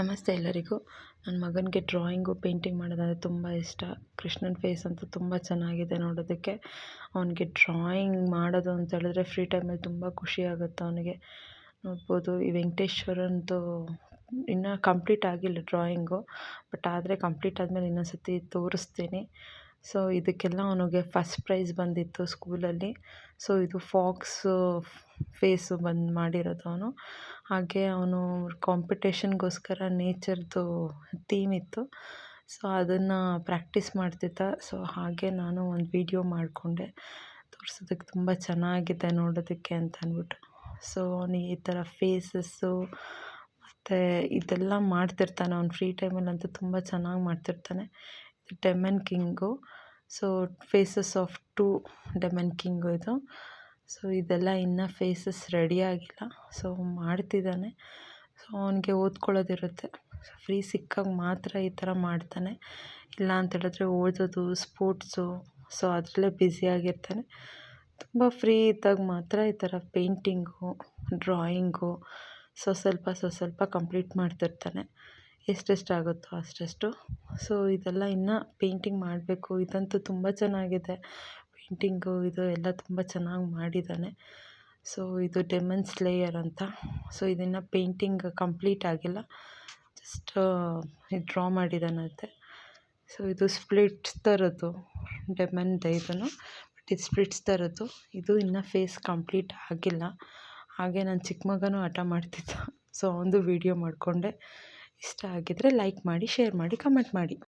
ನಮಸ್ತೆ ಎಲ್ಲರಿಗೂ. ನನ್ನ ಮಗನಿಗೆ ಡ್ರಾಯಿಂಗು ಪೇಂಟಿಂಗ್ ಮಾಡೋದಂದರೆ ತುಂಬ ಇಷ್ಟ. ಕೃಷ್ಣನ ಫೇಸ್ ಅಂತೂ ತುಂಬ ಚೆನ್ನಾಗಿದೆ ನೋಡೋದಕ್ಕೆ. ಅವನಿಗೆ ಡ್ರಾಯಿಂಗ್ ಮಾಡೋದು ಅಂತ ಹೇಳಿದ್ರೆ ಫ್ರೀ ಟೈಮಲ್ಲಿ ತುಂಬ ಖುಷಿಯಾಗುತ್ತೆ ಅವನಿಗೆ. ನೋಡ್ಬೋದು ಈ ವೆಂಕಟೇಶ್ವರಂದು ಇನ್ನೂ ಕಂಪ್ಲೀಟ್ ಆಗಿಲ್ಲ ಡ್ರಾಯಿಂಗು. ಬಟ್ ಆದರೆ ಕಂಪ್ಲೀಟ್ ಆದಮೇಲೆ ಇನ್ನೊಂದು ಸತಿ ತೋರಿಸ್ತೀನಿ. ಸೊ ಇದಕ್ಕೆಲ್ಲ ಅವನಿಗೆ ಫಸ್ಟ್ ಪ್ರೈಸ್ ಬಂದಿತ್ತು ಸ್ಕೂಲಲ್ಲಿ. ಸೊ ಇದು ಫಾಕ್ಸು ಫೇಸು ಬಂದು ಮಾಡಿರೋದು ಅವನು. ಹಾಗೆ ಅವನು ಕಾಂಪಿಟೇಷನ್ಗೋಸ್ಕರ ನೇಚರ್ದು ಥೀಮ್ ಇತ್ತು. ಸೊ ಅದನ್ನು ಪ್ರಾಕ್ಟೀಸ್ ಮಾಡ್ತಿದ್ದ. ಸೊ ಹಾಗೆ ನಾನು ಒಂದು ವೀಡಿಯೋ ಮಾಡಿಕೊಂಡೆ ತೋರಿಸೋದಕ್ಕೆ ತುಂಬ ಚೆನ್ನಾಗಿದೆ ನೋಡೋದಕ್ಕೆ ಅಂತ ಅಂದ್ಬಿಟ್ಟು. ಸೊ ಅವನಿಗೆ ಈ ಥರ ಫೇಸಸ್ಸು ಮತ್ತು ಇದೆಲ್ಲ ಮಾಡ್ತಿರ್ತಾನೆ. ಅವ್ನು ಫ್ರೀ ಟೈಮಲ್ಲಂತೂ ತುಂಬ ಚೆನ್ನಾಗಿ ಮಾಡ್ತಿರ್ತಾನೆ. ಇದು demon king. So phases of 2 demon king ಇದು. ಸೊ ಇದೆಲ್ಲ ಇನ್ನೂ ಫೇಸಸ್ ರೆಡಿ ಆಗಿಲ್ಲ. ಸೊ ಮಾಡ್ತಿದ್ದಾನೆ. ಸೊ ಅವನಿಗೆ ಓದ್ಕೊಳ್ಳೋದಿರುತ್ತೆ. ಸೊ ಫ್ರೀ ಸಿಕ್ಕಾಗ ಮಾತ್ರ ಈ ಥರ ಮಾಡ್ತಾನೆ. ಇಲ್ಲ ಅಂತೇಳಿದ್ರೆ ಓದೋದು, ಸ್ಪೋರ್ಟ್ಸು, ಸೊ ಅದರಲ್ಲೇ ಬ್ಯುಸಿಯಾಗಿರ್ತಾನೆ. ತುಂಬ ಫ್ರೀ ಇದ್ದಾಗ ಮಾತ್ರ ಈ ಥರ ಪೇಂಟಿಂಗು, ಡ್ರಾಯಿಂಗು ಸ್ವಲ್ಪ ಕಂಪ್ಲೀಟ್ ಮಾಡ್ತಿರ್ತಾನೆ. ಎಷ್ಟೆಷ್ಟಾಗುತ್ತೋ ಅಷ್ಟಷ್ಟು. ಸೊ ಇದೆಲ್ಲ ಇನ್ನೂ ಪೇಂಟಿಂಗ್ ಮಾಡಬೇಕು. ಇದಂತೂ ತುಂಬ ಚೆನ್ನಾಗಿದೆ ಪೇಂಟಿಂಗು. ಇದು ಎಲ್ಲ ತುಂಬ ಚೆನ್ನಾಗಿ ಮಾಡಿದ್ದಾನೆ. ಸೊ ಇದು ಡೆಮನ್ ಸ್ಲೇಯರ್ ಅಂತ. ಸೊ ಇದನ್ನು ಪೇಂಟಿಂಗ್ ಕಂಪ್ಲೀಟ್ ಆಗಿಲ್ಲ, ಜಸ್ಟ್ ಡ್ರಾ ಮಾಡಿದ್ದಾನಂತೆ. ಸೊ ಇದು ಸ್ಪ್ಲಿಟ್ಸ್ ಥರದ್ದು ಡೆಮನ್ದು ಇದನ್ನು. ಬಟ್ ಇದು ಸ್ಪ್ಲಿಟ್ಸ್ ಥರದ್ದು. ಇದು ಇನ್ನೂ ಫೇಸ್ ಕಂಪ್ಲೀಟ್ ಆಗಿಲ್ಲ. ಹಾಗೆ ನನ್ನ ಚಿಕ್ಕ ಮಗನೂ ಹಠ ಮಾಡ್ತಿದ್ದ. ಸೊ ಅವನದು ವೀಡಿಯೋ ಮಾಡಿಕೊಂಡೆ. ಇಷ್ಟ ಆಗಿದ್ದರೆ ಲೈಕ್ ಮಾಡಿ, ಶೇರ್ ಮಾಡಿ, ಕಮೆಂಟ್ ಮಾಡಿ.